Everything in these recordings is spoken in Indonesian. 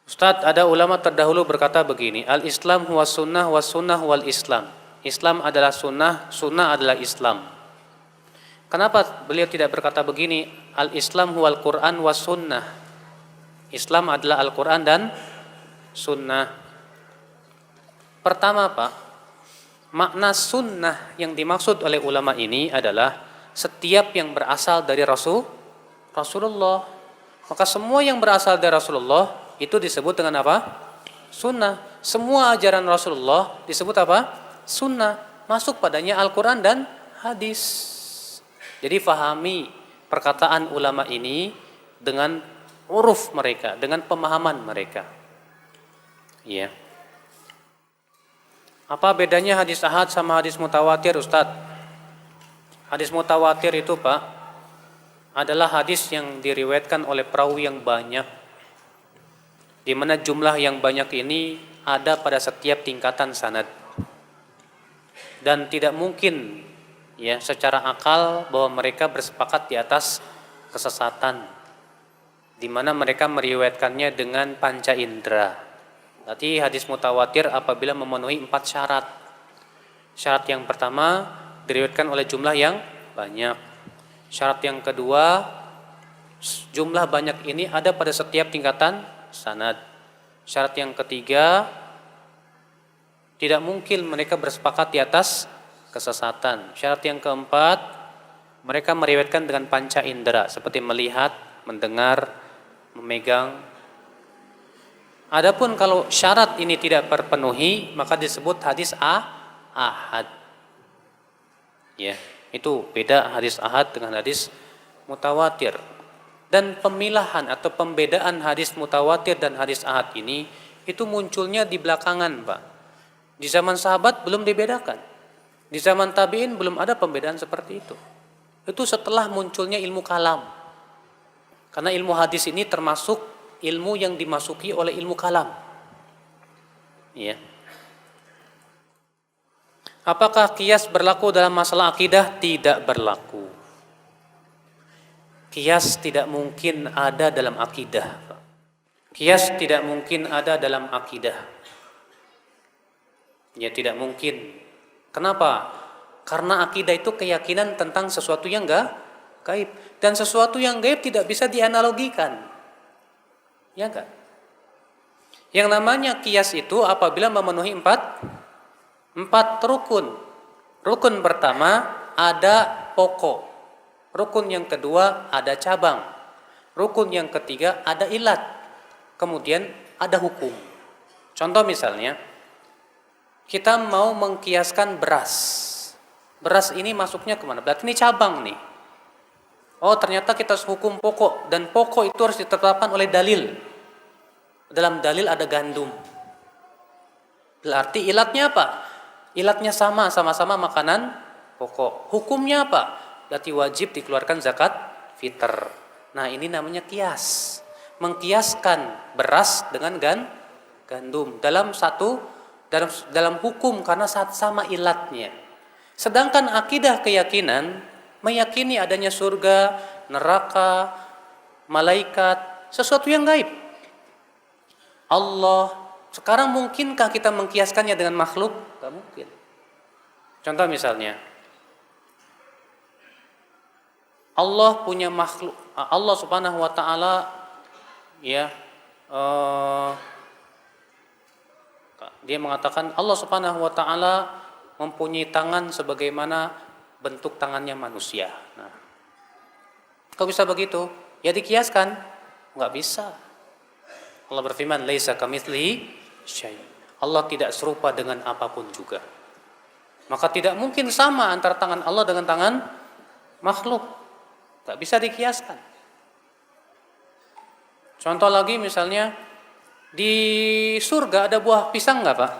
Ustadz, ada ulama terdahulu berkata begini, al-Islam huwa sunnah wa sunnah wal Islam. Islam adalah sunnah, sunnah adalah Islam. Kenapa beliau tidak berkata begini, al-Islam huwal Quran wa sunnah. Islam adalah Al-Quran dan sunnah. Pertama Pak, makna sunnah yang dimaksud oleh ulama ini adalah setiap yang berasal dari Rasulullah. Maka semua yang berasal dari Rasulullah itu disebut dengan apa? Sunnah. Semua ajaran Rasulullah disebut apa? Sunnah. Masuk padanya Al-Quran dan hadis. Jadi fahami perkataan ulama ini dengan uruf mereka, dengan pemahaman mereka. Iya. Apa bedanya hadis ahad sama hadis mutawatir, Ustadz? Hadis mutawatir itu Pak adalah hadis yang diriwayatkan oleh perawi yang banyak, di mana jumlah yang banyak ini ada pada setiap tingkatan sanad, dan tidak mungkin ya secara akal bahwa mereka bersepakat di atas kesesatan, di mana mereka meriwayatkannya dengan panca indera. Berarti hadis mutawatir apabila memenuhi 4 syarat. Syarat yang pertama diriwayatkan oleh jumlah yang banyak. Syarat yang kedua, jumlah banyak ini ada pada setiap tingkatan sanad. Syarat yang ketiga, tidak mungkin mereka bersepakat di atas kesesatan. Syarat yang keempat, mereka meriwayatkan dengan panca indera seperti melihat, mendengar, memegang. Adapun kalau syarat ini tidak terpenuhi, maka disebut hadis ahad. Ya, itu beda hadis ahad dengan hadis mutawatir. Dan pemilahan atau pembedaan hadis mutawatir dan hadis ahad ini itu munculnya di belakangan, Pak. Di zaman sahabat belum dibedakan. Di zaman tabi'in belum ada pembedaan seperti itu. Itu setelah munculnya ilmu kalam. Karena ilmu hadis ini termasuk ilmu yang dimasuki oleh ilmu kalam. Ya. Apakah qiyas berlaku dalam masalah akidah? Tidak berlaku. Qiyas tidak mungkin ada dalam akidah. Qiyas tidak mungkin ada dalam akidah. Ya, tidak mungkin. Kenapa? Karena akidah itu keyakinan tentang sesuatu yang gaib, dan sesuatu yang gaib tidak bisa dianalogikan. Ya enggak? Yang namanya qiyas itu apabila memenuhi empat rukun. Rukun pertama ada pokok. Rukun yang kedua ada cabang. Rukun yang ketiga ada ilat. Kemudian ada hukum. Contoh misalnya, kita mau mengkiaskan beras. Beras ini masuknya kemana? Berarti ini cabang nih. Oh, ternyata kita hukum pokok, dan pokok itu harus ditetapkan oleh dalil. Dalam dalil ada gandum. Berarti ilatnya apa? Ilatnya sama-sama makanan pokok. Hukumnya apa? Berarti wajib dikeluarkan zakat fitr. Nah, ini namanya kias. Mengkiaskan beras dengan gandum dalam hukum karena sama ilatnya. Sedangkan akidah keyakinan meyakini adanya surga, neraka, malaikat, sesuatu yang gaib. Allah, sekarang mungkinkah kita mengkiaskannya dengan makhluk? Tidak mungkin. Contoh misalnya, Allah punya makhluk, Allah Subhanahu wa taala ya dia mengatakan Allah Subhanahu wa taala mempunyai tangan sebagaimana bentuk tangannya manusia. Nah, kok bisa begitu? Ya dikiaskan? Enggak bisa. Allah berfirman, "Laisa kamitslihi syai'." Allah tidak serupa dengan apapun juga. Maka tidak mungkin sama antara tangan Allah dengan tangan makhluk. Tak bisa dikiaskan. Contoh lagi misalnya, di surga ada buah pisang enggak, Pak?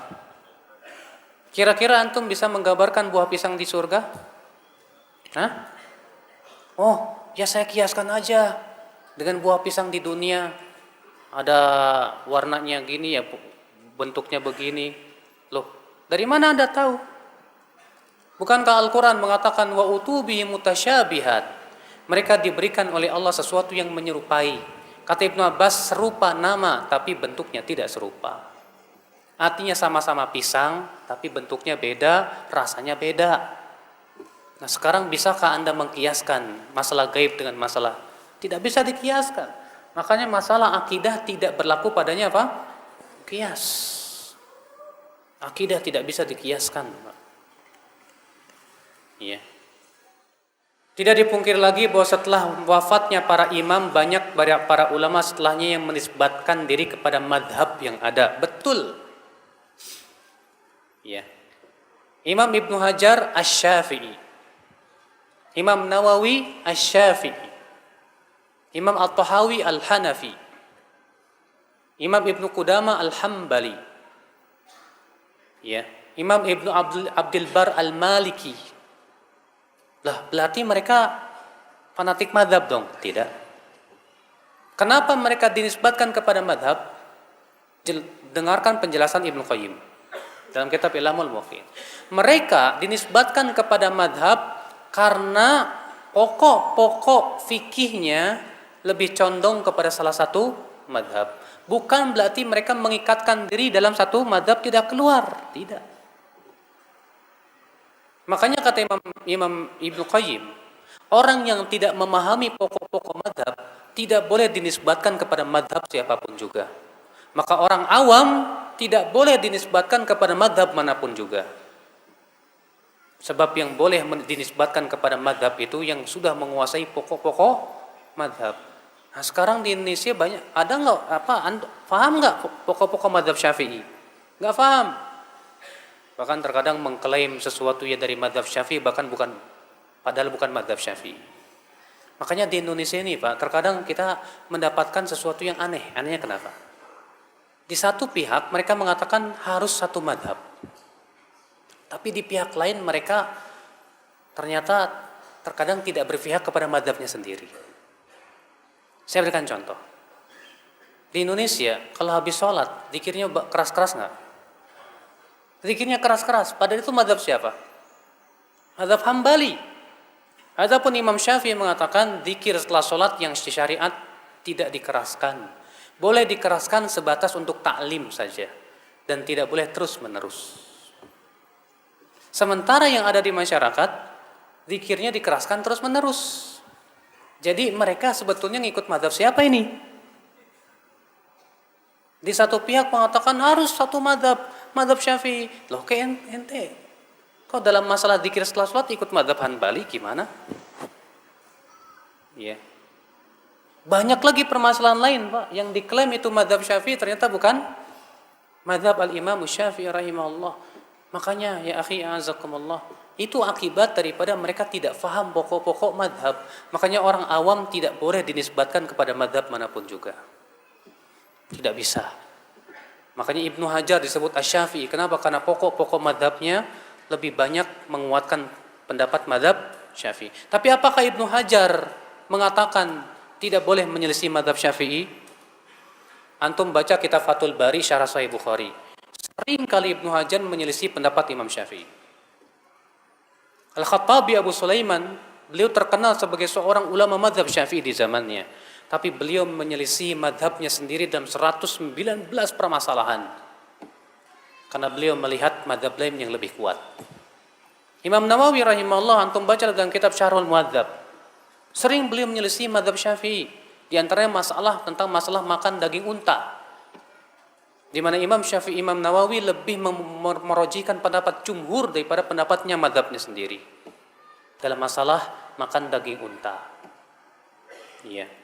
Kira-kira antum bisa menggambarkan buah pisang di surga? Hah? Oh, ya saya kiaskan aja dengan buah pisang di dunia. Ada warnanya gini ya, bentuknya begini. Loh, dari mana Anda tahu? Bukankah Al-Quran mengatakan wa utubi mutasyabihat? Mereka diberikan oleh Allah sesuatu yang menyerupai. Kata Ibnu Abbas, serupa nama tapi bentuknya tidak serupa. Artinya sama-sama pisang, tapi bentuknya beda, rasanya beda. Nah sekarang bisakah Anda mengkiaskan masalah gaib dengan masalah? Tidak bisa dikiaskan. Makanya masalah akidah tidak berlaku padanya apa? Kias. Akidah tidak bisa dikiaskan. Iya. Tidak dipungkir lagi bahwa setelah wafatnya para imam, banyak para ulama setelahnya yang menisbatkan diri kepada madhab yang ada. Betul. Ya. Imam Ibnu Hajar Asy-Syafi'i, Imam Nawawi Asy-Syafi'i, Imam At-Tahawi Al-Hanafi, Imam Ibnu Qudamah Al-Hambali, ya. Imam Ibnu Abdul Bar Al-Maliki. Lah, berarti mereka fanatik madhab dong? Tidak. Kenapa mereka dinisbatkan kepada madhab? Dengarkan penjelasan Ibnu Qayyim dalam kitab Ilamul Muwaqqi'in. Mereka dinisbatkan kepada madhab karena pokok-pokok fikihnya lebih condong kepada salah satu madhab. Bukan berarti mereka mengikatkan diri dalam satu madhab tidak keluar. Tidak. Makanya kata Imam Ibnu Qayyim, orang yang tidak memahami pokok-pokok madhab tidak boleh dinisbatkan kepada madhab siapapun juga. Maka orang awam tidak boleh dinisbatkan kepada madhab manapun juga. Sebab yang boleh dinisbatkan kepada madhab itu yang sudah menguasai pokok-pokok madhab. Nah sekarang di Indonesia banyak, ada nggak paham nggak pokok-pokok madhab Syafi'i? Nggak paham. Bahkan terkadang mengklaim sesuatu ya dari madhab Syafi'i, padahal bukan madhab Syafi'i. Makanya di Indonesia ini Pak, terkadang kita mendapatkan sesuatu yang aneh. Anehnya kenapa? Di satu pihak mereka mengatakan harus satu madhab, tapi di pihak lain mereka ternyata terkadang tidak berpihak kepada madhabnya sendiri. Saya berikan contoh. Di Indonesia kalau habis sholat zikirnya keras-keras nggak? Zikirnya keras-keras. Padahal itu madhab siapa? Madhab Hambali. Adapun Imam Syafi'i mengatakan zikir setelah sholat yang syariat tidak dikeraskan. Boleh dikeraskan sebatas untuk taklim saja. Dan tidak boleh terus menerus. Sementara yang ada di masyarakat, zikirnya dikeraskan terus menerus. Jadi mereka sebetulnya ngikut madhab siapa ini? Di satu pihak mengatakan harus satu madhab Syafi'i. Loh kayak ente, kok dalam masalah zikir setelah sholat ikut madhab Hanbali gimana? Ya. Banyak lagi permasalahan lain Pak, yang diklaim itu madhab Syafi'i ternyata bukan madhab al-Imam Syafi'i rahimahullah. Makanya ya akhi a'azakumullah, itu akibat daripada mereka tidak faham pokok-pokok madhab. Makanya orang awam tidak boleh dinisbatkan kepada madhab manapun juga. Tidak bisa. Makanya Ibnu Hajar disebut Asy-Syafi'i. Kenapa? Karena pokok-pokok madhabnya lebih banyak menguatkan pendapat madhab Syafi'i. Tapi apakah Ibnu Hajar mengatakan tidak boleh menyelisih madhab Syafi'i? Antum baca kitab Fathul Bari Syarah Sahih Bukhari. Sering kali Ibnu Hajar menyelisih pendapat Imam Syafi'i. Al-Khattabi Abu Sulaiman, beliau terkenal sebagai seorang ulama madhab Syafi'i di zamannya. Tapi beliau menyelisih madhabnya sendiri dalam 119 permasalahan. Karena beliau melihat madhab lain yang lebih kuat. Imam Nawawi rahimahullah, antum baca dalam kitab Syarhul Muhadzab. Sering beliau menyelisih madhab Syafi'i. Di antaranya tentang masalah makan daging unta. Di mana Imam Syafi'i, Imam Nawawi lebih merojikan pendapat jumhur daripada pendapatnya madhabnya sendiri. Dalam masalah makan daging unta. Iya.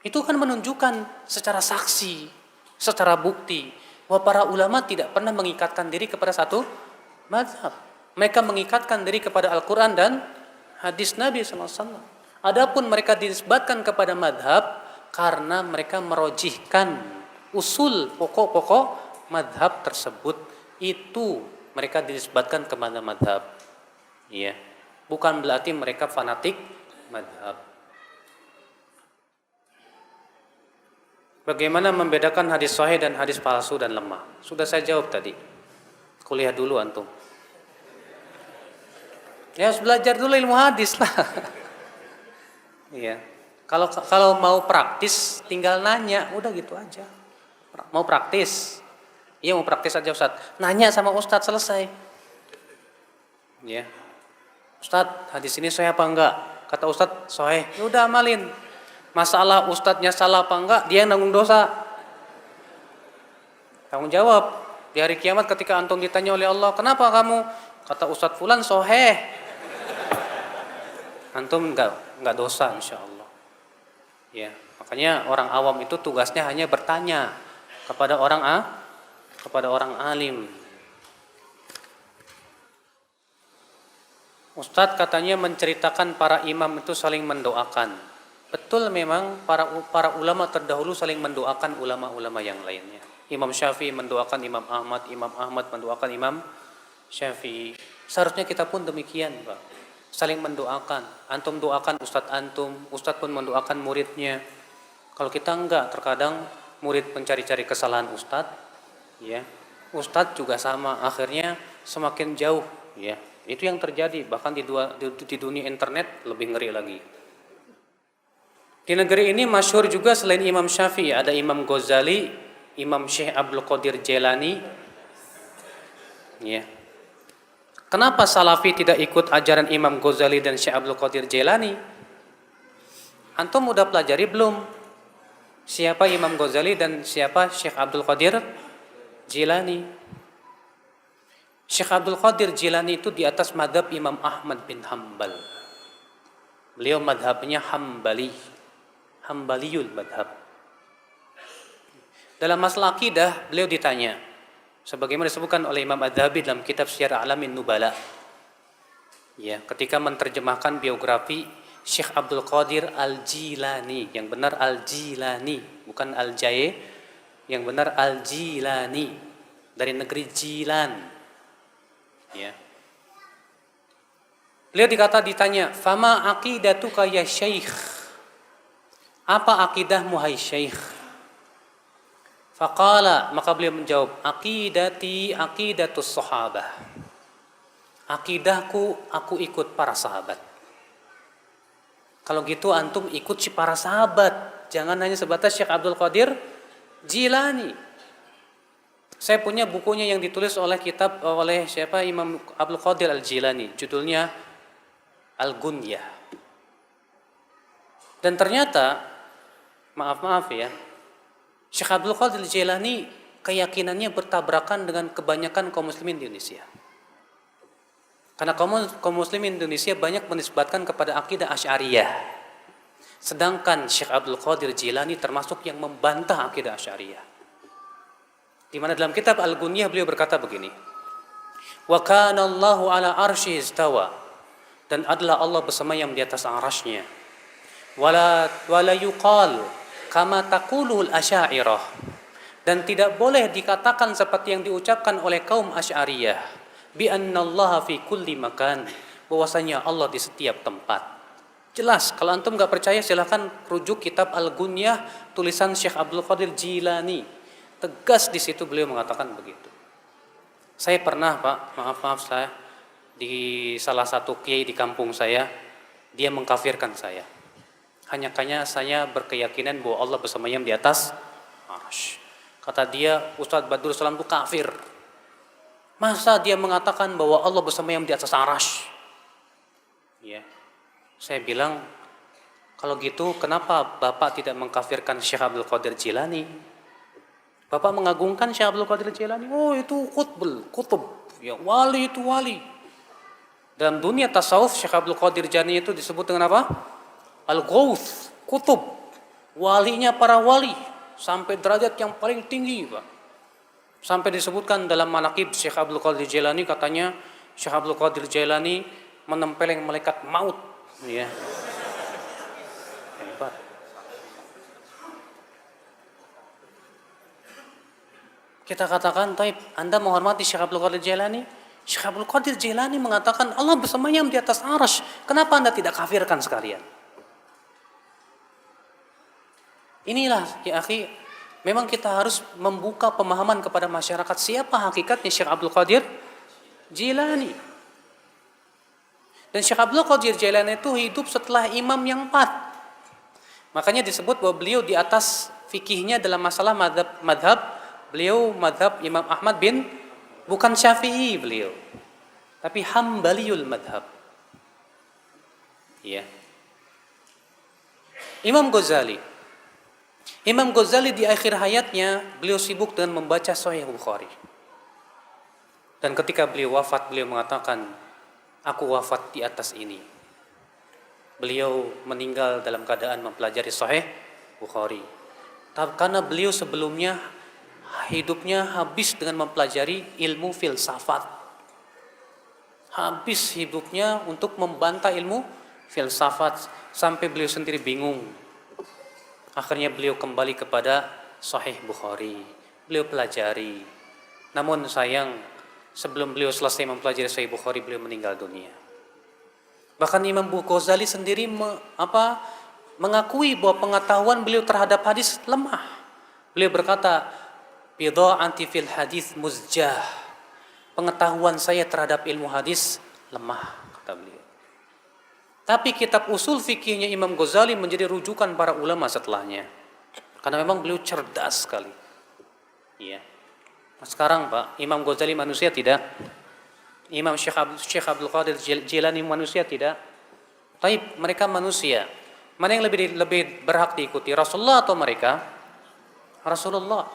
Itu kan menunjukkan secara saksi, secara bukti, bahwa para ulama tidak pernah mengikatkan diri kepada satu mazhab. Mereka mengikatkan diri kepada Al-Quran dan hadis Nabi SAW. Adapun mereka dinisbatkan kepada mazhab karena mereka merojihkan usul pokok-pokok mazhab tersebut. Itu mereka dinisbatkan kepada mazhab. Ya. Bukan berarti mereka fanatik mazhab. Bagaimana membedakan hadis sahih dan hadis palsu dan lemah? Sudah saya jawab tadi. Kuliah dulu antum. Ya harus belajar dulu ilmu hadis lah. Iya. Kalau mau praktis tinggal nanya, udah gitu aja. Mau praktis? Iya mau praktis aja Ustaz. Nanya sama Ustaz selesai. Ya. Ustaz, hadis ini sahih apa enggak? Kata Ustaz, sahih. Ya udah amalin. Masalah Ustaznya salah apa enggak, dia yang nanggung dosa. Tanggung jawab. Di hari kiamat ketika antum ditanya oleh Allah, kenapa kamu? Kata Ustaz fulan sahih. Antum enggak dosa insyaallah. Ya, makanya orang awam itu tugasnya hanya bertanya kepada orang alim. Ustadz katanya menceritakan para imam itu saling mendoakan. Betul memang para ulama terdahulu saling mendoakan ulama-ulama yang lainnya. Imam Syafi'i mendoakan Imam Ahmad mendoakan Imam Syafi'i. Seharusnya kita pun demikian, Pak. Saling mendoakan. Antum doakan ustadz antum, ustadz pun mendoakan muridnya. Kalau kita enggak, terkadang murid mencari-cari kesalahan ustadz, ya. Ustadz juga sama, akhirnya semakin jauh, ya. Itu yang terjadi, bahkan di dunia internet lebih ngeri lagi. Di negeri ini masyhur juga selain Imam Syafi'i, ada Imam Ghazali, Imam Syekh Abdul Qadir Jailani, ya. Kenapa Salafi tidak ikut ajaran Imam Ghazali dan Syekh Abdul Qadir Jailani? Antum udah pelajari belum? Siapa Imam Ghazali dan siapa Syekh Abdul Qadir Jailani? Syekh Abdul Qadir Jailani itu di atas madhab Imam Ahmad bin Hanbal. Beliau madhabnya Hambali, Hambaliyul madhab. Dalam masalah akidah, beliau ditanya, sebagaimana disebutkan oleh Imam Adz-Dzahabi dalam kitab Syiar A'lamin Nubala. Ya, ketika menerjemahkan biografi Syekh Abdul Qadir Al-Jilani, yang benar Al-Jilani, bukan Al-Jaye, yang benar Al-Jilani, dari negeri Jilan. Ya. Beliau ditanya, "Fama aqidatuka ya Syekh?" Apa akidahmu hai Syekh? Faqala, maka beliau menjawab, aqidati aqidatus sahabah. Akidahku, aku ikut para sahabat. Kalau gitu antum ikut si para sahabat, jangan hanya sebatas Syekh Abdul Qadir Jilani. Saya punya bukunya yang ditulis oleh siapa, Imam Abdul Qadir Al-Jilani, judulnya Al-Gunyah. Dan ternyata, maaf ya, Syekh Abdul Qadir Jailani keyakinannya bertabrakan dengan kebanyakan kaum muslimin di Indonesia. Karena kaum muslimin Indonesia banyak menisbatkan kepada akidah Asy'ariyah. Sedangkan Syekh Abdul Qadir Jailani termasuk yang membantah akidah Asy'ariyah. Di mana dalam kitab Al-Gunyah beliau berkata begini, "Wa kana Allahu ala arsy istawa." Dan adalah Allah bersemayam di atas arasy-Nya. Wala yuqal kama taqulul asy'ariyah, dan tidak boleh dikatakan seperti yang diucapkan oleh kaum Asy'ariyah, bi annallaha fi kulli makan, bahwasanya Allah di setiap tempat. Jelas, kalau antum enggak percaya silahkan rujuk kitab Al-Gunyah tulisan Syekh Abdul Qadir Jilani. Tegas di situ beliau mengatakan begitu. Saya pernah, Pak, maaf saya di salah satu kiai di kampung saya, dia mengkafirkan saya. Hanya saya berkeyakinan bahwa Allah bersemayam di atas arsy. Kata dia, Ustadz Badrul Salam itu kafir. Masa dia mengatakan bahwa Allah bersemayam di atas arsy? Ya. Saya bilang, kalau gitu kenapa Bapak tidak mengkafirkan Syekh Abdul Qadir Jilani? Bapak mengagungkan Syekh Abdul Qadir Jilani. Oh, itu kutub. Ya, wali itu wali. Dalam dunia tasawuf, Syekh Abdul Qadir Jilani itu disebut dengan apa? Al-Ghauth, kutub, walinya para wali, sampai derajat yang paling tinggi, Pak. Sampai disebutkan dalam manaqib Syekh Abdul Qadir Jailani, katanya Syekh Abdul Qadir Jailani menempeleng malaikat maut, ya. Hebat. Kita katakan, taib, Anda menghormati Syekh Abdul Qadir Jailani? Syekh Abdul Qadir Jailani mengatakan Allah bersemayam di atas arsy. Kenapa Anda tidak kafirkan sekalian? Inilah ya akhi, memang kita harus membuka pemahaman kepada masyarakat siapa hakikatnya Syekh Abdul Qadir Jilani. Dan Syekh Abdul Qadir Jilani itu hidup setelah imam yang 4. Makanya disebut bahwa beliau di atas fikihnya dalam masalah madhab, beliau madhab Imam Ahmad bukan Syafi'i beliau, tapi Hambaliul madhab. Ya. Imam Ghazali di akhir hayatnya beliau sibuk dengan membaca Sahih Bukhari. Dan ketika beliau wafat, beliau mengatakan, aku wafat di atas ini. Beliau meninggal dalam keadaan mempelajari Sahih Bukhari. Karena beliau sebelumnya hidupnya habis dengan mempelajari ilmu filsafat. Habis hidupnya untuk membantah ilmu filsafat sampai beliau sendiri bingung. Akhirnya beliau kembali kepada Sahih Bukhari. Beliau pelajari. Namun sayang, sebelum beliau selesai mempelajari Sahih Bukhari, beliau meninggal dunia. Bahkan Imam Ghazali sendiri mengakui bahwa pengetahuan beliau terhadap hadis lemah. Beliau berkata, bidha'ati fil hadis muzjah. Pengetahuan saya terhadap ilmu hadis lemah, kata beliau. Tapi kitab usul fikihnya Imam Ghazali menjadi rujukan para ulama setelahnya. Karena memang beliau cerdas sekali. Iya. Nah, sekarang Pak, Imam Ghazali manusia tidak? Imam Syekh Abdul Qadir Jilani manusia tidak? Taib, mereka manusia. Mana yang lebih berhak diikuti, Rasulullah atau mereka? Rasulullah.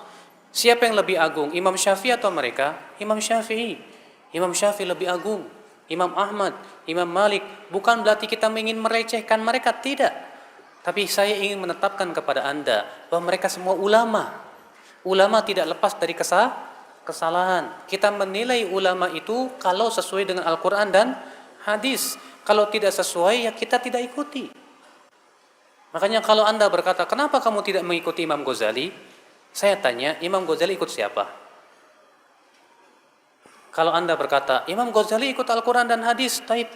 Siapa yang lebih agung, Imam Syafi'i atau mereka? Imam Syafi'i. Imam Syafi'i lebih agung. Imam Ahmad, Imam Malik. Bukan berarti kita ingin merecehkan mereka, tidak. Tapi saya ingin menetapkan kepada Anda bahwa mereka semua ulama. Ulama tidak lepas dari kesalahan. Kita menilai ulama itu kalau sesuai dengan Al-Quran dan hadis. Kalau tidak sesuai, ya kita tidak ikuti. Makanya kalau Anda berkata, kenapa kamu tidak mengikuti Imam Ghazali? Saya tanya, Imam Ghazali ikut siapa? Kalau Anda berkata, Imam Ghazali ikut Al-Quran dan hadis, taib.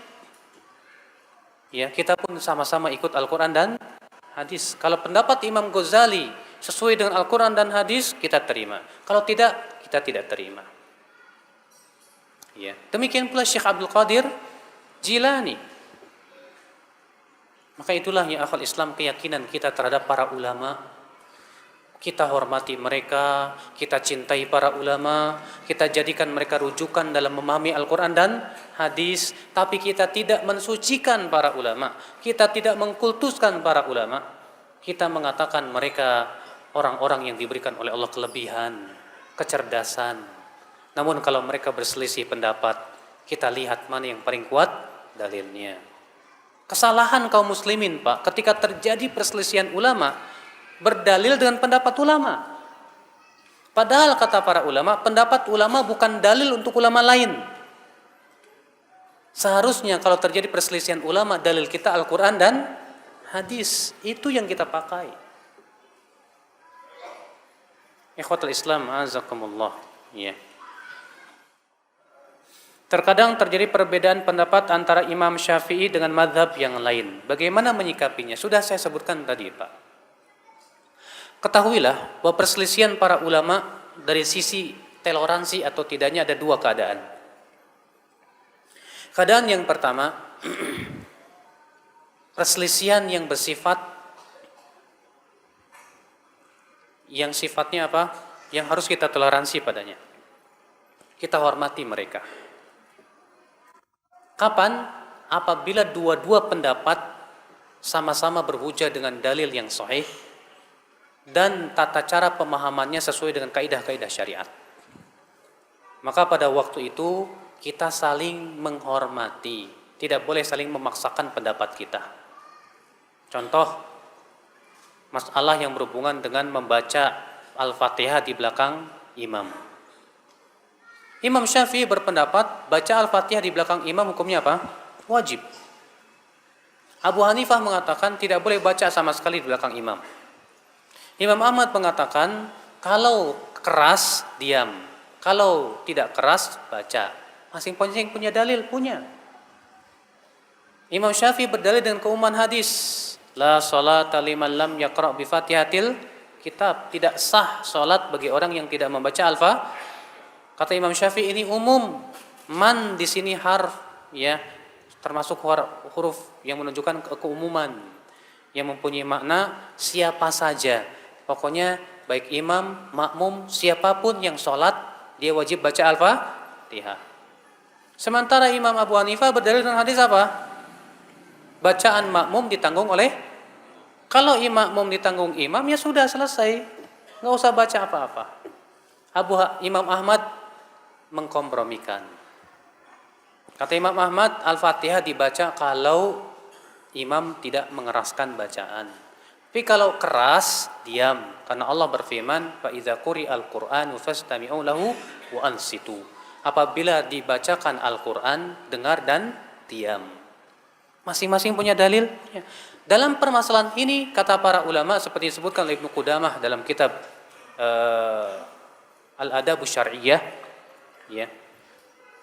Ya, kita pun sama-sama ikut Al-Quran dan hadis. Kalau pendapat Imam Ghazali sesuai dengan Al-Quran dan hadis, kita terima. Kalau tidak, kita tidak terima. Ya. Demikian pula Syekh Abdul Qadir Jilani. Maka itulah ya akhwal Islam, keyakinan kita terhadap para ulama. Kita hormati mereka, kita cintai para ulama, kita jadikan mereka rujukan dalam memahami Al-Quran dan hadis. Tapi kita tidak mensucikan para ulama, kita tidak mengkultuskan para ulama. Kita mengatakan mereka orang-orang yang diberikan oleh Allah kelebihan, kecerdasan. Namun kalau mereka berselisih pendapat, kita lihat mana yang paling kuat dalilnya. Kesalahan kaum muslimin Pak, ketika terjadi perselisihan ulama, berdalil dengan pendapat ulama. Padahal kata para ulama, pendapat ulama bukan dalil untuk ulama lain. Seharusnya kalau terjadi perselisihan ulama, dalil kita Al-Quran dan hadis. Itu yang kita pakai. Ikhwatul Islam, azakumullah. Ya. Terkadang terjadi perbedaan pendapat antara Imam Syafi'i dengan madhab yang lain. Bagaimana menyikapinya? Sudah saya sebutkan tadi Pak. Ketahuilah bahwa perselisihan para ulama dari sisi toleransi atau tidaknya ada dua keadaan. Keadaan yang pertama, perselisihan yang bersifat, yang sifatnya apa? Yang harus kita toleransi padanya. Kita hormati mereka. Kapan? Apabila dua-dua pendapat sama-sama berhujah dengan dalil yang sahih dan tata cara pemahamannya sesuai dengan kaidah-kaidah syariat. Maka pada waktu itu kita saling menghormati, tidak boleh saling memaksakan pendapat kita. Contoh, masalah yang berhubungan dengan membaca Al-Fatihah di belakang imam. Imam Syafi'i berpendapat baca Al-Fatihah di belakang imam hukumnya apa? Wajib. Abu Hanifah mengatakan tidak boleh baca sama sekali di belakang imam. Imam Ahmad mengatakan kalau keras diam, kalau tidak keras baca. Masing-masing punya dalil, punya. Imam Syafi'i berdalil dengan keumuman hadis, la salata liman lam yaqra' bi Fatihatil kitab. Tidak sah salat bagi orang yang tidak membaca Al-Fatihah. Kata Imam Syafi'i ini umum. Man di sini harf, ya, termasuk huruf yang menunjukkan keumuman. yang mempunyai makna siapa saja. Pokoknya baik imam, makmum, siapapun yang sholat, dia wajib baca Al-Fatihah. Sementara Imam Abu Hanifah berdalil dengan hadis apa? Bacaan makmum ditanggung oleh, kalau makmum ditanggung imam, ya sudah selesai, nggak usah baca apa-apa. Imam Ahmad mengkompromikan. Kata Imam Ahmad, Al-Fatihah dibaca kalau imam tidak mengeraskan bacaan. Tapi kalau keras, diam. Karena Allah berfirman, fa idza quri'al Qur'anu fastami'u lahu wa ansitu. Apabila dibacakan Al-Qur'an, dengar dan diam. Masing-masing punya dalil. Dalam permasalahan ini, kata para ulama seperti disebutkan oleh Ibnu Qudamah dalam kitab Al-Adabus Syar'iyyah, ya.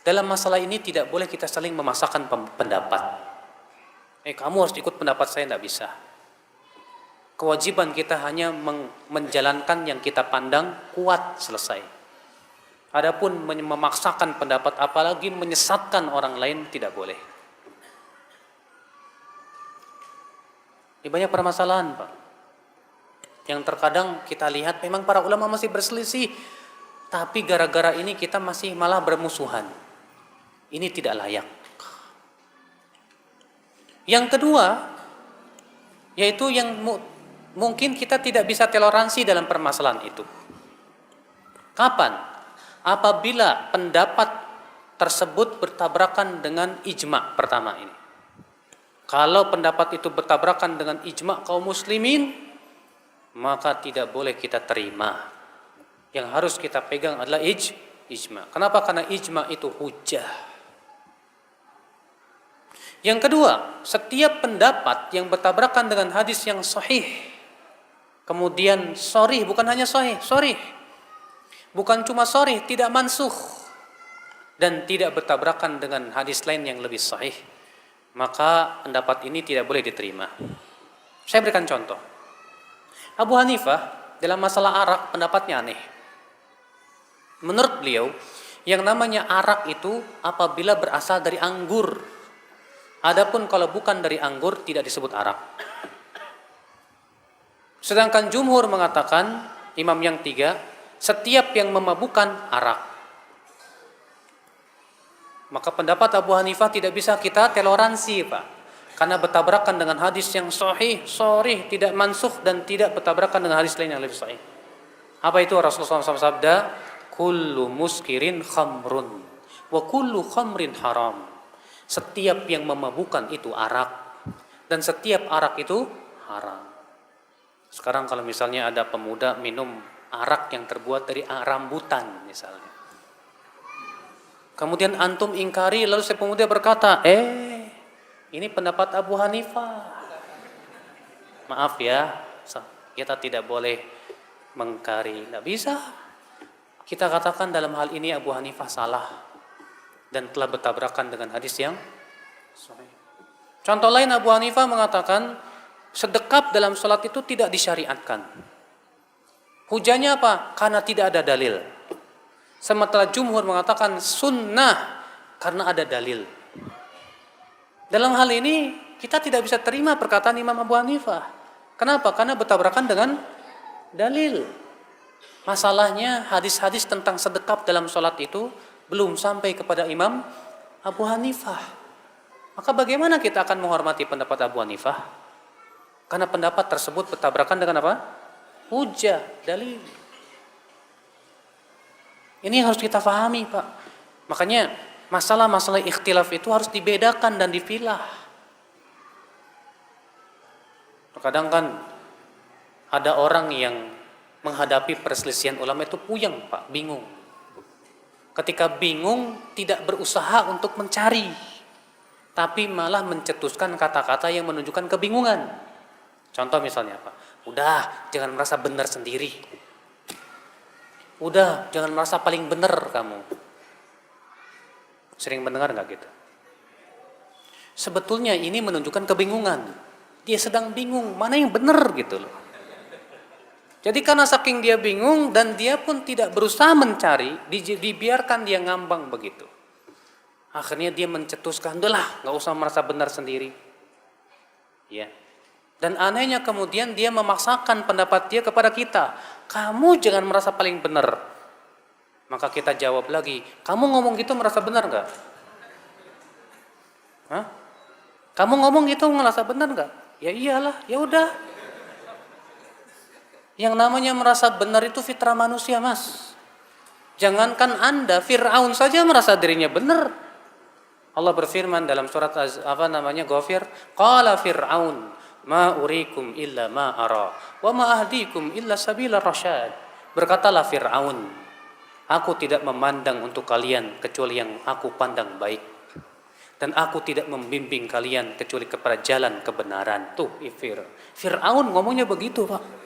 Dalam masalah ini tidak boleh kita saling memaksakan pendapat. Kamu harus ikut pendapat saya, tidak bisa. Kewajiban kita hanya menjalankan yang kita pandang kuat, selesai. Adapun memaksakan pendapat, apalagi menyesatkan orang lain, tidak boleh. Ini banyak permasalahan, Pak, yang terkadang kita lihat memang para ulama masih berselisih, tapi gara-gara ini kita masih malah bermusuhan. Ini tidak layak. Yang kedua, yaitu yang mungkin kita tidak bisa toleransi dalam permasalahan itu. Kapan? Apabila pendapat tersebut bertabrakan dengan ijma' pertama ini. Kalau pendapat itu bertabrakan dengan ijma' kaum muslimin, maka tidak boleh kita terima. Yang harus kita pegang adalah ijma'. Kenapa? Karena ijma' itu hujjah. Yang kedua, setiap pendapat yang bertabrakan dengan hadis yang sahih, kemudian sharih, bukan hanya sahih, sharih. Bukan cuma sharih, tidak mansukh, dan tidak bertabrakan dengan hadis lain yang lebih sahih, maka pendapat ini tidak boleh diterima. Saya berikan contoh. Abu Hanifah dalam masalah arak pendapatnya aneh. Menurut beliau, yang namanya arak itu apabila berasal dari anggur. Adapun kalau bukan dari anggur tidak disebut arak. Sedangkan jumhur mengatakan, imam yang tiga, setiap yang memabukkan arak. Maka pendapat Abu Hanifah tidak bisa kita toleransi, Pak. Karena bertabrakan dengan hadis yang sahih, sharih, tidak mansukh, dan tidak bertabrakan dengan hadis lain yang lebih sahih. Apa itu? Rasulullah SAW sabda, kullu muskirin khamrun, wa kullu khamrin haram. Setiap yang memabukkan itu arak, dan setiap arak itu haram. Sekarang kalau misalnya ada pemuda minum arak yang terbuat dari rambutan misalnya, kemudian antum ingkari, lalu si pemuda berkata, ini pendapat Abu Hanifah. Maaf ya, kita tidak boleh mengkari, tidak bisa. Kita katakan dalam hal ini Abu Hanifah salah dan telah bertabrakan dengan hadis yang sahih. Contoh lain, Abu Hanifah mengatakan sedekap dalam sholat itu tidak disyariatkan. Hujahnya apa? Karena tidak ada dalil. Sementara jumhur mengatakan sunnah karena ada dalil. Dalam hal ini kita tidak bisa terima perkataan Imam Abu Hanifah. Kenapa? Karena bertabrakan dengan dalil. Masalahnya hadis-hadis tentang sedekap dalam sholat itu belum sampai kepada Imam Abu Hanifah. Maka bagaimana kita akan menghormati pendapat Abu Hanifah? Karena pendapat tersebut bertabrakan dengan apa? Hujjah, dalil. Ini yang harus kita fahami, Pak. Makanya masalah-masalah ikhtilaf itu harus dibedakan dan dipilah. Terkadang kan ada orang yang menghadapi perselisihan ulama itu puyeng, Pak, bingung. Ketika bingung tidak berusaha untuk mencari, tapi malah mencetuskan kata-kata yang menunjukkan kebingungan. Contoh misalnya, Pak, udah jangan merasa benar sendiri. Udah, jangan merasa paling benar kamu. Sering mendengar nggak gitu? Sebetulnya ini menunjukkan kebingungan. Dia sedang bingung, mana yang benar gitu loh. Jadi karena saking dia bingung dan dia pun tidak berusaha mencari, dibiarkan dia ngambang begitu. Akhirnya dia mencetuskan, udahlah, nggak usah merasa benar sendiri. Ya. Dan anehnya kemudian dia memaksakan pendapat dia kepada kita. Kamu jangan merasa paling benar. Maka kita jawab lagi, kamu ngomong gitu merasa benar nggak? Hah? Kamu ngomong gitu merasa benar nggak? Ya iyalah, ya udah. Yang namanya merasa benar itu fitrah manusia, Mas. Jangankan Anda, Fir'aun saja merasa dirinya benar. Allah berfirman dalam surat Ghafir, qala Fir'aun ma urikum illa ma ara wa ma ahdikum illa sabila rasyad. Berkatalah Fir'aun, aku tidak memandang untuk kalian kecuali yang aku pandang baik, dan aku tidak membimbing kalian kecuali kepada jalan kebenaran. Tuh Fir'aun ngomongnya begitu, Pak.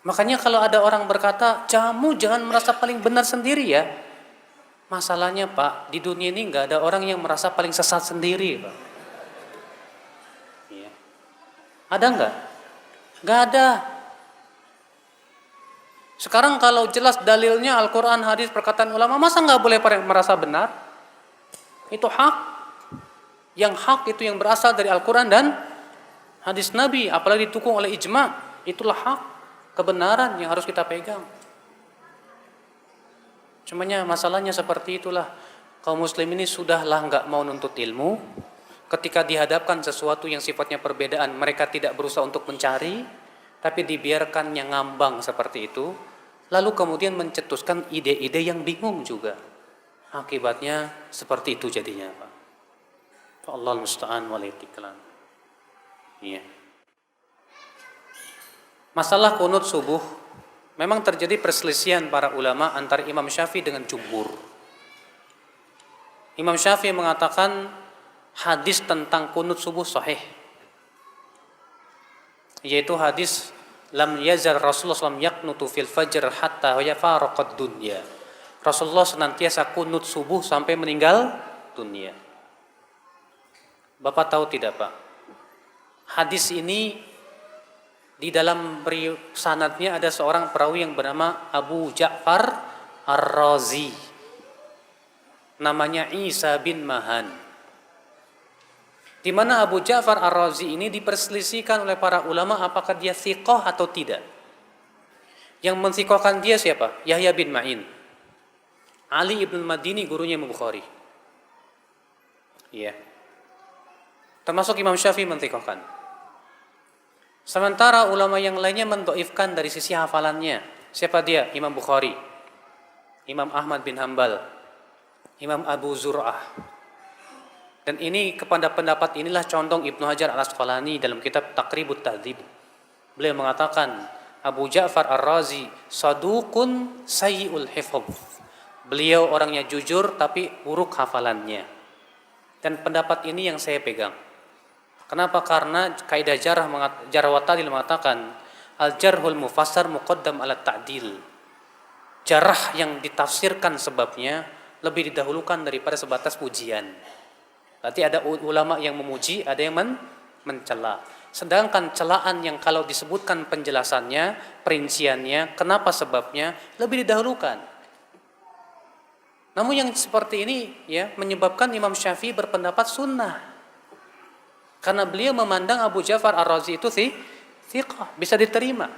Makanya kalau ada orang berkata, kamu jangan merasa paling benar sendiri ya. Masalahnya Pak, di dunia ini nggak ada orang yang merasa paling sesat sendiri, Pak. Iya. Ada nggak? Nggak ada. Sekarang kalau jelas dalilnya Al-Quran, hadis, perkataan ulama, masa nggak boleh merasa benar? Itu hak. Yang hak itu yang berasal dari Al-Quran dan hadis Nabi, apalagi didukung oleh ijma. Itulah hak, kebenaran yang harus kita pegang. Cumanya masalahnya seperti itulah. Kaum muslim ini sudahlah nggak mau nuntut ilmu. Ketika dihadapkan sesuatu yang sifatnya perbedaan, mereka tidak berusaha untuk mencari, tapi dibiarkan yang ngambang seperti itu. Lalu kemudian mencetuskan ide-ide yang bingung juga. Akibatnya seperti itu jadinya, Pak. Allah musta'an walitiklan. Iya. Masalah kunut subuh, memang terjadi perselisihan para ulama antara Imam Syafi'i dengan jumhur. Imam Syafi'i mengatakan hadis tentang kunut subuh sahih, yaitu hadis lam yazal Rasulullah SAW yaqnutu fil fajr hatta yafaraqad dunya. Rasulullah senantiasa kunut subuh sampai meninggal dunia. Bapak tahu tidak, Pak? Hadis ini di dalam sanadnya ada seorang perawi yang bernama Abu Ja'far Ar-Razi. Namanya Isa bin Mahan. Di mana Abu Ja'far Ar-Razi ini diperselisihkan oleh para ulama apakah dia thiqah atau tidak. Yang mensiqahkan dia siapa? Yahya bin Ma'in. Ali ibn Madini, gurunya Imam Bukhari. Iya. Termasuk Imam Syafi'i mensiqahkan. Sementara ulama yang lainnya mendoifkan dari sisi hafalannya. Siapa dia? Imam Bukhari, Imam Ahmad bin Hanbal, Imam Abu Zur'ah. Dan ini kepada pendapat inilah condong Ibnu Hajar Al-Asqalani dalam kitab Taqribut Tahdzib. Beliau mengatakan Abu Ja'far Ar-Razi saduqun sayyi'ul hifdz. Beliau orangnya jujur tapi buruk hafalannya. Dan pendapat ini yang saya pegang. Kenapa? Karena kaidah jarh wa ta'dil mengatakan al-jarhul mufassar muqaddam ala ta'dil. Jarh yang ditafsirkan sebabnya lebih didahulukan daripada sebatas pujian. Berarti ada ulama yang memuji, ada yang mencela. Sedangkan celaan yang kalau disebutkan penjelasannya, perinciannya, kenapa sebabnya lebih didahulukan. Namun yang seperti ini ya menyebabkan Imam Syafi'i berpendapat sunnah. Karena beliau memandang Abu Ja'far Ar-Razi itu thiqah, bisa diterima.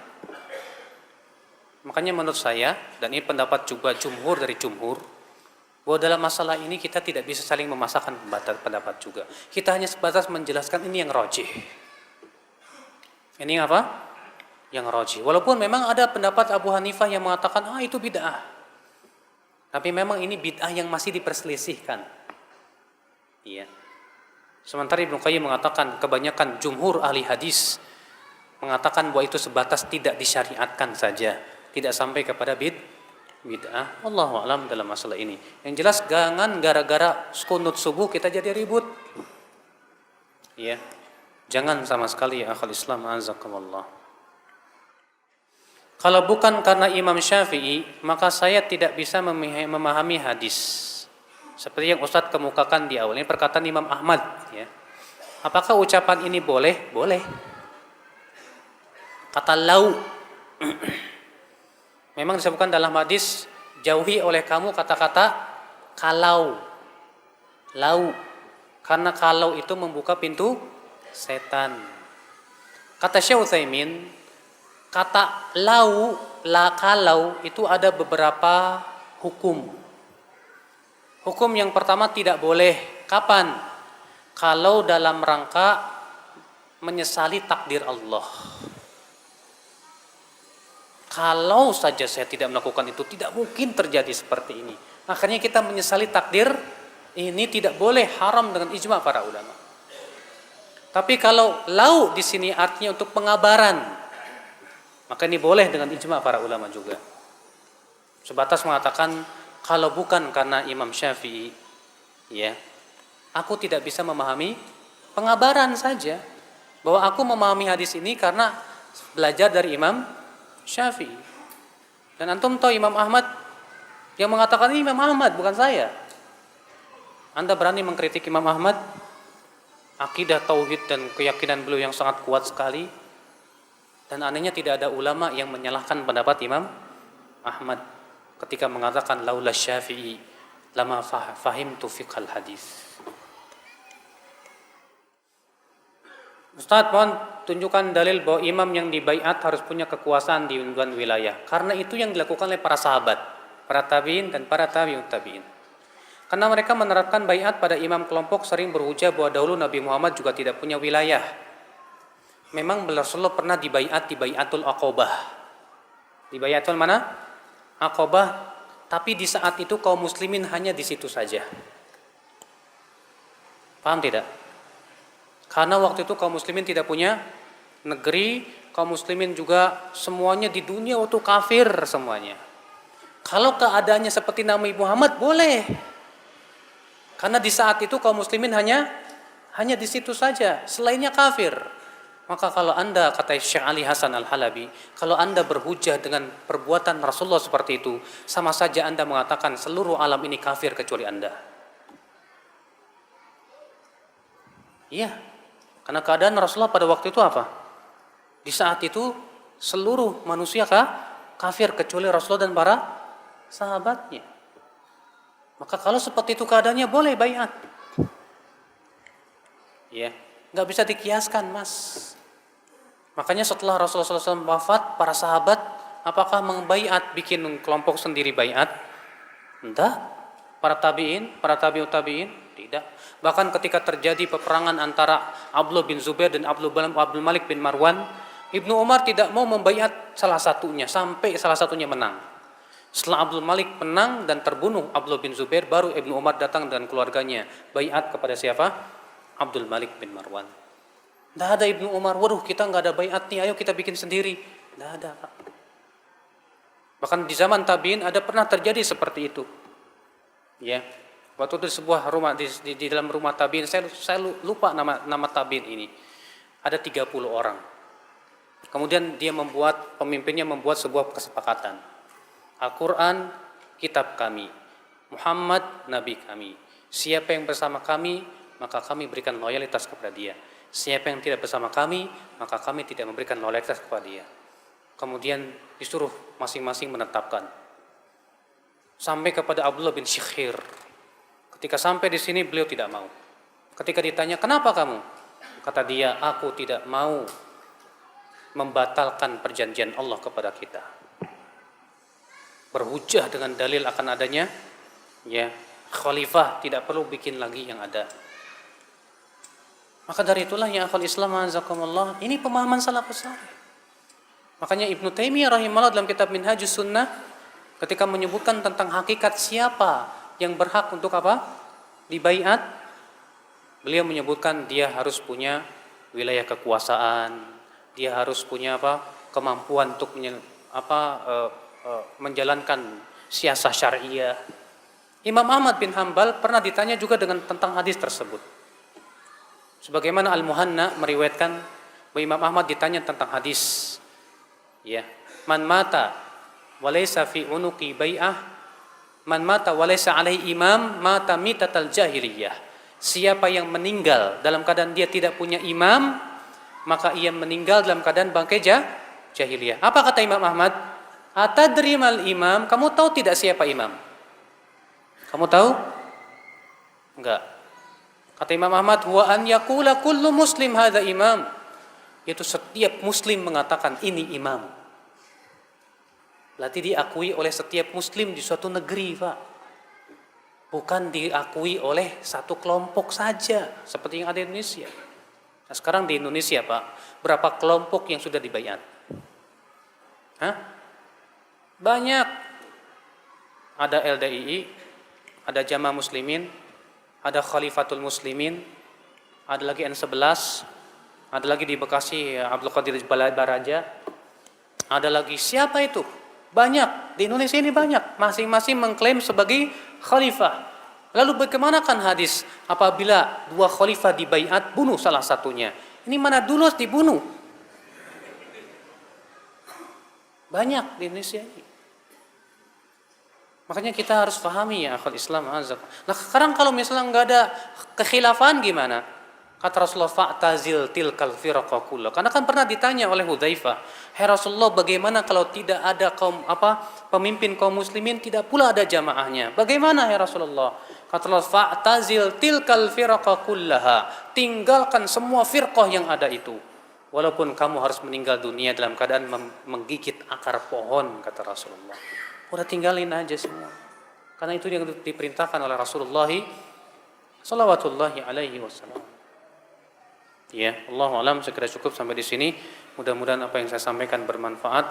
Makanya menurut saya, dan ini pendapat juga jumhur dari jumhur, bahwa dalam masalah ini kita tidak bisa saling memasakkan pendapat juga. Kita hanya sebatas menjelaskan ini yang rajih. Ini apa? Yang rajih. Walaupun memang ada pendapat Abu Hanifah yang mengatakan itu bid'ah. Tapi memang ini bid'ah yang masih diperselisihkan. Iya. Sementara Ibnu Qayyim mengatakan kebanyakan jumhur ahli hadis mengatakan bahwa itu sebatas tidak disyariatkan saja, tidak sampai kepada bid'ah. Wallahu a'lam dalam masalah ini. Yang jelas jangan gara-gara kunut subuh kita jadi ribut. Iya. Jangan sama sekali ya akhul Islam azakumullah. Kalau bukan karena Imam Syafi'i, maka saya tidak bisa memahami hadis. Seperti yang Ustadz kemukakan di awal, ini perkataan Imam Ahmad. Ya. Apakah ucapan ini boleh? Boleh. Kata lau. Memang disebutkan dalam hadis, jauhi oleh kamu kata-kata kalau. Lau. Karena kalau itu membuka pintu setan. Kata Syekh Utsaimin, kata lau, kalau itu ada beberapa hukum. Hukum yang pertama tidak boleh. Kapan? Kalau dalam rangka menyesali takdir Allah. Kalau saja saya tidak melakukan itu, tidak mungkin terjadi seperti ini. Akhirnya kita menyesali takdir, ini tidak boleh, haram dengan ijma para ulama. Tapi kalau lau di sini artinya untuk pengabaran, maka ini boleh dengan ijma para ulama juga. Sebatas mengatakan, kalau bukan karena Imam Syafi'i, ya, aku tidak bisa memahami pengabaran saja. Bahwa aku memahami hadis ini karena belajar dari Imam Syafi'i. Dan antum tahu Imam Ahmad yang mengatakan ini Imam Ahmad, bukan saya. Anda berani mengkritik Imam Ahmad? Akidah tauhid dan keyakinan beliau yang sangat kuat sekali. Dan anehnya tidak ada ulama yang menyalahkan pendapat Imam Ahmad ketika mengatakan laula Syafi'i lama fahimtu fiqhal hadis. Ustaz, mohon tunjukkan dalil bahwa imam yang dibaiat harus punya kekuasaan di wilayah. Karena itu yang dilakukan oleh para sahabat, para tabi'in dan para tabi'ut tabi'in. Karena mereka menerapkan baiat pada imam kelompok, sering berhujah bahwa dahulu Nabi Muhammad juga tidak punya wilayah. Memang Rasulullah pernah dibaiat di Baiatul Aqobah. Di Baiatul mana? Aqobah. Tapi di saat itu kaum muslimin hanya di situ saja. Paham tidak? Karena waktu itu kaum muslimin tidak punya negeri, kaum muslimin juga semuanya di dunia itu kafir semuanya. Kalau keadaannya seperti Nabi Muhammad boleh. Karena di saat itu kaum muslimin hanya di situ saja, selainnya kafir. Maka kalau Anda, kata Syekh Ali Hasan Al-Halabi, kalau Anda berhujah dengan perbuatan Rasulullah seperti itu, sama saja Anda mengatakan seluruh alam ini kafir kecuali Anda. Iya. Karena keadaan Rasulullah pada waktu itu apa? Di saat itu seluruh manusia kafir kecuali Rasulullah dan para sahabatnya. Maka kalau seperti itu keadaannya boleh baiat. Ya, nggak bisa dikiaskan, Mas. Makanya setelah Rasulullah SAW wafat, para sahabat apakah membaiat, bikin kelompok sendiri baiat? Entah. Para tabi'in, para tabi'ut tabi'in tidak. Bahkan ketika terjadi peperangan antara Abdullah bin Zubair dan Abdul Malik bin Marwan, Ibnu Umar tidak mau membaiat salah satunya sampai salah satunya menang. Setelah Abdul Malik menang dan terbunuh Abdullah bin Zubair, baru Ibnu Umar datang dan keluarganya baiat kepada siapa? Abdul Malik bin Marwan. Tidak ada Ibnu Umar, waduh kita nggak ada baiat nih, ayo kita bikin sendiri. Tidak ada, Pak. Bahkan di zaman tabi'in ada pernah terjadi seperti itu. Ya. Waktu itu di sebuah rumah di dalam rumah tabi'in, saya lupa nama tabi'in ini. Ada 30 orang. Kemudian pemimpinnya membuat sebuah kesepakatan. Al-Quran kitab kami, Muhammad nabi kami. Siapa yang bersama kami, maka kami berikan loyalitas kepada dia. Siapa yang tidak bersama kami, maka kami tidak memberikan loyalitas kepada dia. Kemudian disuruh masing-masing menetapkan. Sampai kepada Abdullah bin Syikhir. Ketika sampai di sini beliau tidak mau. Ketika ditanya, kenapa kamu? Kata dia, aku tidak mau membatalkan perjanjian Allah kepada kita. Berhujah dengan dalil akan adanya, ya, khalifah tidak perlu bikin lagi yang ada. Maka dari itulah ya akhwal Islam azakumullah, ini pemahaman salafus saleh. Makanya Ibnu Taimiyah rahimahullah dalam kitab Minhajus Sunnah ketika menyebutkan tentang hakikat siapa yang berhak untuk apa? Dibaiat. Beliau menyebutkan dia harus punya wilayah kekuasaan, dia harus punya apa? Kemampuan untuk menjalankan siasah syariah. Imam Ahmad bin Hanbal pernah ditanya juga tentang hadis tersebut. Sebagaimana Al-Muhanna meriwayatkan bahwa Imam Ahmad ditanya tentang hadis. Ya, man mata walaysa fi unuqi bai'ah, man mata walaysa alaihi imam mata mitatal jahiliyah. Siapa yang meninggal dalam keadaan dia tidak punya imam, maka ia meninggal dalam keadaan bangkai jahiliyah. Apa kata Imam Ahmad? Atadri mal imam? Kamu tahu tidak siapa imam? Kamu tahu? Enggak. Kata Imam Ahmad, huwa an yaqula kullu muslim hadza imam. yaitu setiap muslim mengatakan ini imam. Berarti diakui oleh setiap muslim di suatu negeri, Pak. Bukan diakui oleh satu kelompok saja, seperti yang ada di Indonesia. Nah, sekarang di Indonesia, Pak, berapa kelompok yang sudah dibaiat? Hah? Banyak. Ada LDII, ada Jamaah Muslimin, ada Khalifatul Muslimin, ada lagi N11, ada lagi di Bekasi Abdul Qadir Baraja, ada lagi siapa itu? Banyak, di Indonesia ini banyak, masing-masing mengklaim sebagai khalifah. Lalu bagaimanakah hadis apabila dua khalifah dibaiat, bunuh salah satunya? Ini mana dulu dibunuh? Banyak di Indonesia ini. Makanya kita harus pahami ya akhul Islam azza. Nah sekarang kalau misalnya nggak ada kekhilafan gimana? Kata Rasulullah fa'tazil tilkal firqa kullah. Karena kan pernah ditanya oleh Hudzaifah, "Hai Rasulullah, bagaimana kalau tidak ada pemimpin kaum muslimin, tidak pula ada jamaahnya? Bagaimana ya Rasulullah?" Kata Allah, "Fa'tazil tilkal firqa kullaha." Tinggalkan semua firqah yang ada itu. Walaupun kamu harus meninggal dunia dalam keadaan menggigit akar pohon, kata Rasulullah. Udah tinggalin aja semua. Karena itu yang diperintahkan oleh Rasulullah sallallahu alaihi wasallam. Ya, Allahu a'lam, sekira cukup sampai di sini. Mudah-mudahan apa yang saya sampaikan bermanfaat.